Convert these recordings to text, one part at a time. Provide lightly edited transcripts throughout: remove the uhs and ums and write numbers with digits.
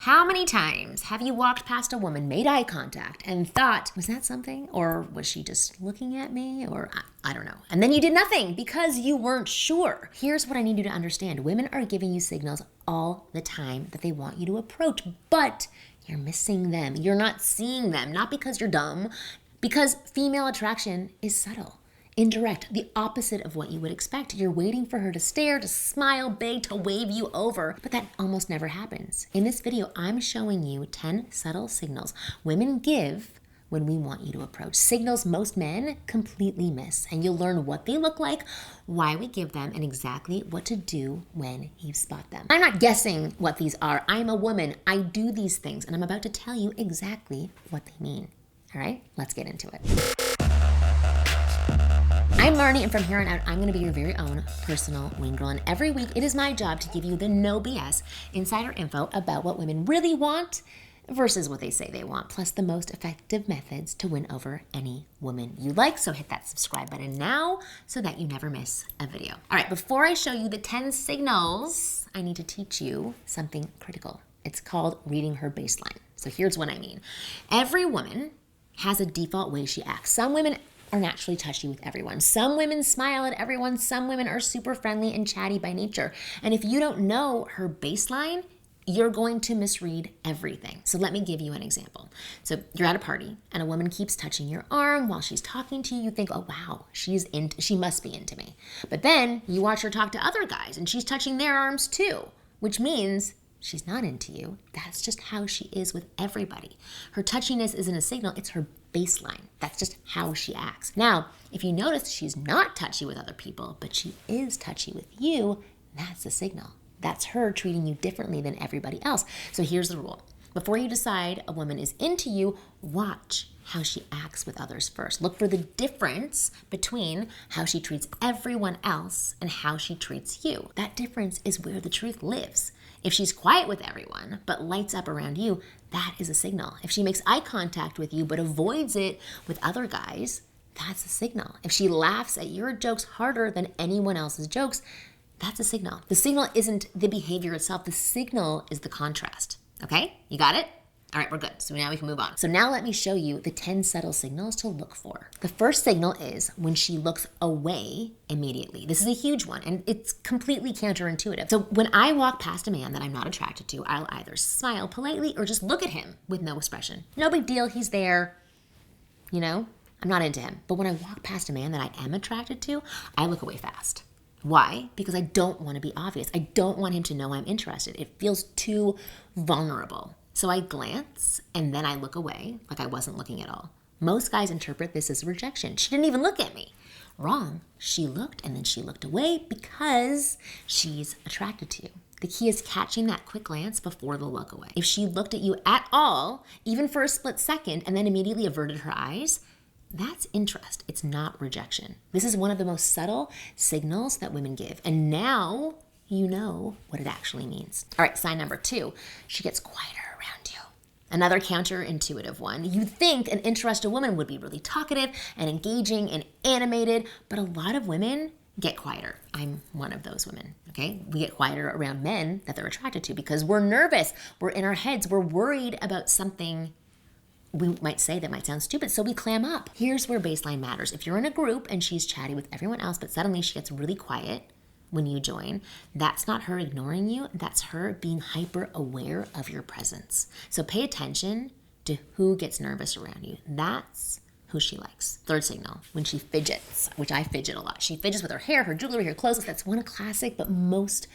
How many times have you walked past a woman, made eye contact, and thought, was that something? Or was she just looking at me? Or I don't know. And then you did nothing because you weren't sure. Here's what I need you to understand. Women are giving you signals all the time that they want you to approach, but you're missing them. You're not seeing them, not because you're dumb, because female attraction is subtle. Indirect, the opposite of what you would expect. You're waiting for her to stare, to smile, beg, to wave you over, but that almost never happens. In this video, I'm showing you 10 subtle signals women give when we want you to approach. Signals most men completely miss, and you'll learn what they look like, why we give them, and exactly what to do when you spot them. I'm not guessing what these are. I'm a woman. I do these things, and I'm about to tell you exactly what they mean. All right, let's get into it. I'm Marnie, and from here on out, I'm going to be your very own personal wing girl. And every week, it is my job to give you the no BS insider info about what women really want versus what they say they want, plus the most effective methods to win over any woman you like. So hit that subscribe button now so that you never miss a video. All right, before I show you the 10 signals, I need to teach you something critical. It's called reading her baseline. So here's what I mean. Every woman has a default way she acts. Some women are naturally touchy with everyone. Some women smile at everyone. Some women are super friendly and chatty by nature. And if you don't know her baseline, you're going to misread everything. So let me give you an example. So you're at a party and a woman keeps touching your arm while she's talking to you. You think, oh wow, she must be into me. But then you watch her talk to other guys and she's touching their arms too, which means she's not into you. That's just how she is with everybody. Her touchiness isn't a signal, it's her baseline. That's just how she acts. Now, if you notice she's not touchy with other people, but she is touchy with you, that's a signal. That's her treating you differently than everybody else. So here's the rule. Before you decide a woman is into you, watch how she acts with others first. Look for the difference between how she treats everyone else and how she treats you. That difference is where the truth lives. If she's quiet with everyone, but lights up around you, that is a signal. If she makes eye contact with you, but avoids it with other guys, that's a signal. If she laughs at your jokes harder than anyone else's jokes, that's a signal. The signal isn't the behavior itself. The signal is the contrast. Okay? You got it? All right, we're good. So now we can move on. So now let me show you the 10 subtle signals to look for. The first signal is when she looks away immediately. This is a huge one, and it's completely counterintuitive. So when I walk past a man that I'm not attracted to, I'll either smile politely or just look at him with no expression. No big deal, he's there. You know, I'm not into him. But when I walk past a man that I am attracted to, I look away fast. Why? Because I don't want to be obvious. I don't want him to know I'm interested. It feels too vulnerable. So I glance and then I look away like I wasn't looking at all. Most guys interpret this as rejection. She didn't even look at me. Wrong. She looked and then she looked away because she's attracted to you. The key is catching that quick glance before the look away. If she looked at you at all, even for a split second, and then immediately averted her eyes, that's interest. It's not rejection. This is one of the most subtle signals that women give. And now you know what it actually means. All right, sign number 2, she gets quieter around you. Another counterintuitive one. You'd think an interested woman would be really talkative and engaging and animated, but a lot of women get quieter. I'm one of those women, okay? We get quieter around men that they're attracted to because we're nervous. We're in our heads. We're worried about something we might say that might sound stupid, so we clam up. Here's where baseline matters. If you're in a group and she's chatty with everyone else, but suddenly she gets really quiet when you join, that's not her ignoring you, that's her being hyper aware of your presence. So pay attention to who gets nervous around you. That's who she likes. Third signal, when she fidgets, which I fidget a lot. She fidgets with her hair, her jewelry, her clothes. That's one classic, but most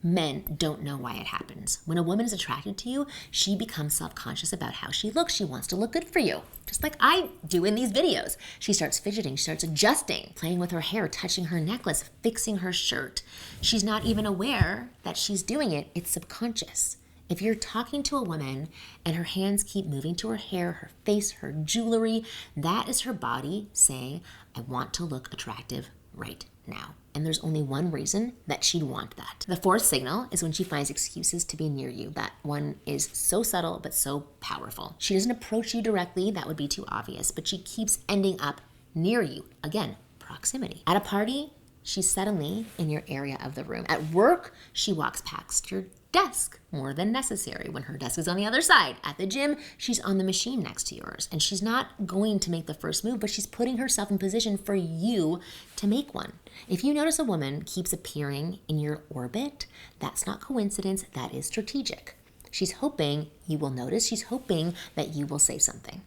men don't know why it happens. When a woman is attracted to you, she becomes self-conscious about how she looks. She wants to look good for you, just like I do in these videos. She starts fidgeting, she starts adjusting, playing with her hair, touching her necklace, fixing her shirt. She's not even aware that she's doing it. It's subconscious. If you're talking to a woman and her hands keep moving to her hair, her face, her jewelry, that is her body saying, I want to look attractive right now. And there's only one reason that she'd want that. The fourth signal is when she finds excuses to be near you. That one is so subtle, but so powerful. She doesn't approach you directly, that would be too obvious, but she keeps ending up near you. Again, proximity. At a party, she's suddenly in your area of the room. At work, she walks past your desk more than necessary. When her desk is on the other side. At the gym, she's on the machine next to yours. And she's not going to make the first move, but she's putting herself in position for you to make one. If you notice a woman keeps appearing in your orbit, that's not coincidence, that is strategic. She's hoping you will notice. She's hoping that you will say something.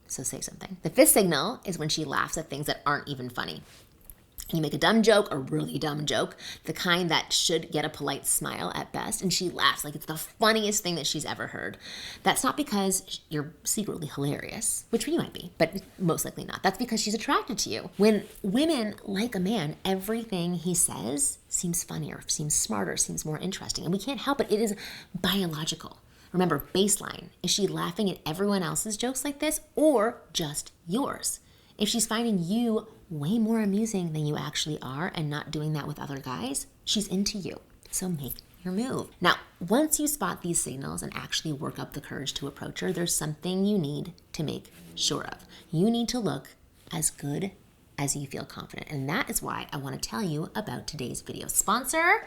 So say something. The fifth signal is when she laughs at things that aren't even funny. You make a dumb joke, a really dumb joke, the kind that should get a polite smile at best, and she laughs like it's the funniest thing that she's ever heard. That's not because you're secretly hilarious, which you might be, but most likely not. That's because she's attracted to you. When women like a man, everything he says seems funnier, seems smarter, seems more interesting, and we can't help it. It is biological. Remember, baseline. Is she laughing at everyone else's jokes like this or just yours? If she's finding you way more amusing than you actually are and not doing that with other guys, she's into you. So make your move. Now, once you spot these signals and actually work up the courage to approach her, there's something you need to make sure of. You need to look as good as you feel confident. And that is why I want to tell you about today's video sponsor,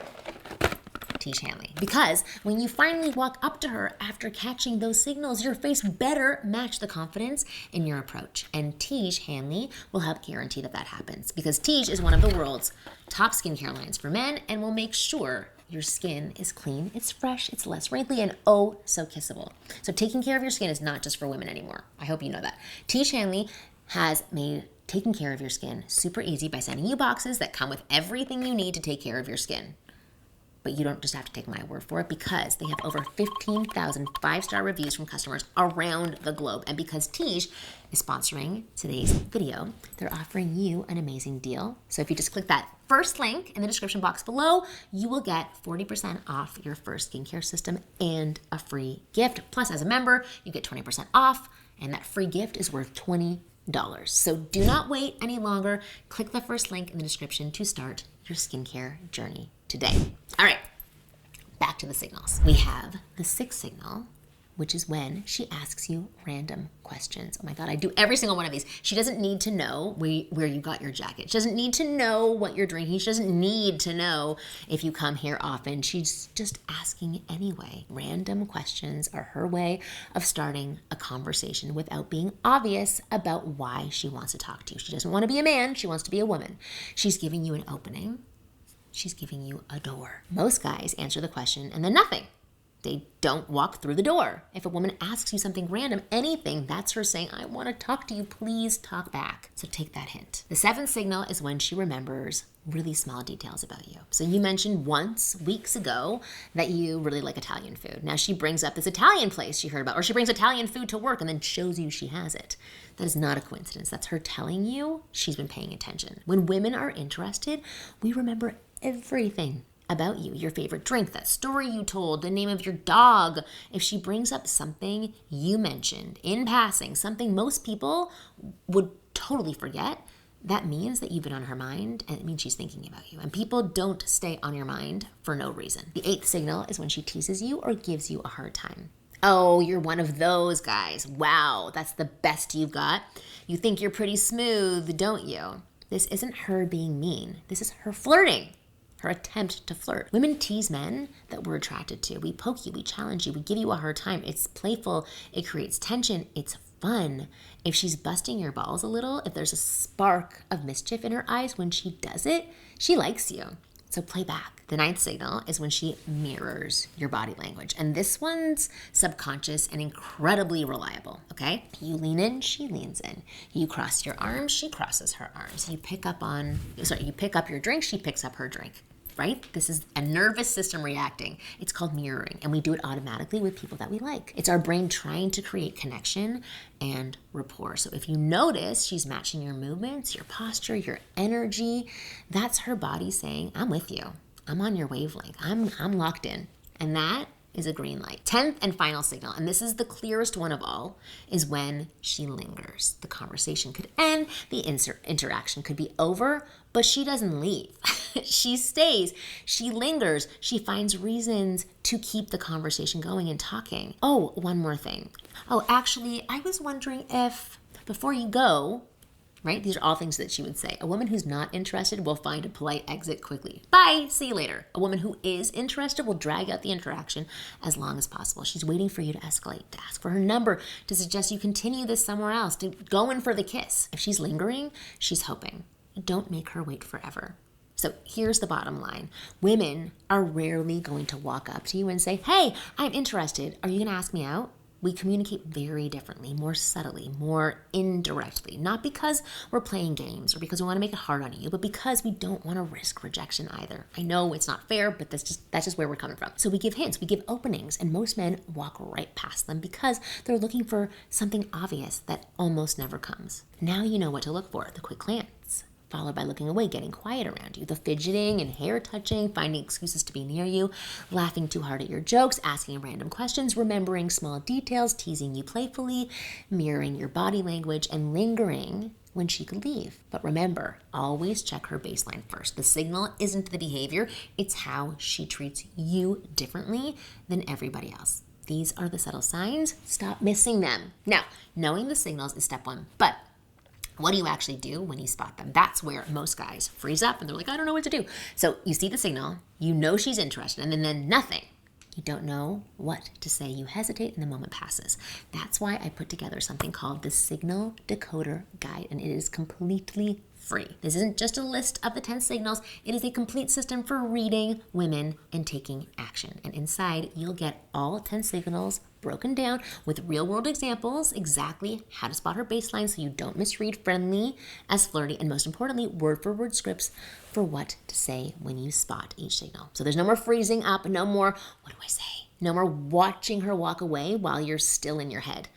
Tiege Hanley. Because when you finally walk up to her after catching those signals, your face better match the confidence in your approach. And Tiege Hanley will help guarantee that that happens. Because Tiege is one of the world's top skincare lines for men and will make sure your skin is clean, it's fresh, it's less wrinkly, and oh so kissable. So taking care of your skin is not just for women anymore. I hope you know that. Tiege Hanley has made taking care of your skin super easy by sending you boxes that come with everything you need to take care of your skin. But you don't just have to take my word for it, because they have over 15,000 five-star reviews from customers around the globe. And because Tiege is sponsoring today's video, they're offering you an amazing deal. So if you just click that first link in the description box below, you will get 40% off your first skincare system and a free gift. Plus, as a member, you get 20% off, and that free gift is worth $20. So do not wait any longer. Click the first link in the description to start your skincare journey today. All right, back to the signals. We have the sixth signal, which is when she asks you random questions. Oh my God, I do every single one of these. She doesn't need to know where you got your jacket. She doesn't need to know what you're drinking. She doesn't need to know if you come here often. She's just asking anyway. Random questions are her way of starting a conversation without being obvious about why she wants to talk to you. She doesn't want to be a man. She wants to be a woman. She's giving you an opening. She's giving you a door. Most guys answer the question and then nothing. They don't walk through the door. If a woman asks you something random, anything, that's her saying, I want to talk to you, please talk back. So take that hint. The seventh signal is when she remembers really small details about you. So you mentioned once, weeks ago, that you really like Italian food. Now she brings up this Italian place she heard about, or she brings Italian food to work and then shows you she has it. That is not a coincidence. That's her telling you she's been paying attention. When women are interested, we remember everything about you, your favorite drink, that story you told, the name of your dog. If she brings up something you mentioned in passing, something most people would totally forget, that means that you've been on her mind, and it means she's thinking about you. And people don't stay on your mind for no reason. The eighth signal is when she teases you or gives you a hard time. Oh, you're one of those guys. Wow, that's the best you've got. You think you're pretty smooth, don't you? This isn't her being mean. This is her flirting. Her attempt to flirt. Women tease men that we're attracted to. We poke you, we challenge you, we give you a hard time. It's playful, it creates tension, it's fun. If she's busting your balls a little, if there's a spark of mischief in her eyes when she does it, she likes you. So play back. The ninth signal is when she mirrors your body language. And this one's subconscious and incredibly reliable, okay? You lean in, she leans in. You cross your arms, she crosses her arms. You pick up your drink, she picks up her drink. Right? This is a nervous system reacting. It's called mirroring, and we do it automatically with people that we like. It's our brain trying to create connection and rapport. So if you notice she's matching your movements, your posture, your energy, that's her body saying, I'm with you. I'm on your wavelength. I'm locked in. And that is a green light. 10th and final signal, and this is the clearest one of all, is when she lingers. The conversation could end, the interaction could be over, but she doesn't leave. She stays, she lingers, she finds reasons to keep the conversation going and talking. Oh, one more thing. Oh, actually, I was wondering if, before you go, right? These are all things that she would say. A woman who's not interested will find a polite exit quickly. Bye, see you later. A woman who is interested will drag out the interaction as long as possible. She's waiting for you to escalate, to ask for her number, to suggest you continue this somewhere else, to go in for the kiss. If she's lingering, she's hoping. Don't make her wait forever. So here's the bottom line. Women are rarely going to walk up to you and say, hey, I'm interested. Are you going to ask me out? We communicate very differently, more subtly, more indirectly, not because we're playing games or because we want to make it hard on you, but because we don't want to risk rejection either. I know it's not fair, but that's just where we're coming from. So we give hints, we give openings, and most men walk right past them because they're looking for something obvious that almost never comes. Now you know what to look for, the quick glance, followed by looking away, getting quiet around you, the fidgeting and hair touching, finding excuses to be near you, laughing too hard at your jokes, asking random questions, remembering small details, teasing you playfully, mirroring your body language, and lingering when she could leave. But remember, always check her baseline first. The signal isn't the behavior, it's how she treats you differently than everybody else. These are the subtle signs. Stop missing them. Now, knowing the signals is step one, but what do you actually do when you spot them? That's where most guys freeze up and they're like, I don't know what to do. So you see the signal, you know she's interested, and then nothing. You don't know what to say. You hesitate and the moment passes. That's why I put together something called the Signal Decoder Guide, and it is completely free. This isn't just a list of the 10 signals. It is a complete system for reading women and taking action. And inside, you'll get all 10 signals broken down with real-world examples, exactly how to spot her baseline so you don't misread friendly as flirty, and most importantly, word-for-word scripts for what to say when you spot each signal. So there's no more freezing up, no more, what do I say? No more watching her walk away while you're still in your head.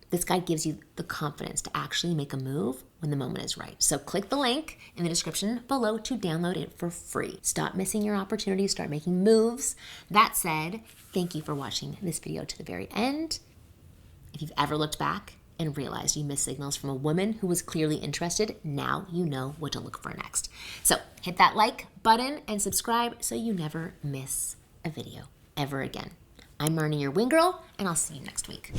This guide gives you the confidence to actually make a move when the moment is right. So click the link in the description below to download it for free. Stop missing your opportunities, start making moves. That said, thank you for watching this video to the very end. If you've ever looked back and realized you missed signals from a woman who was clearly interested, now you know what to look for next. So hit that like button and subscribe so you never miss a video ever again. I'm Marnie, your wing girl, and I'll see you next week.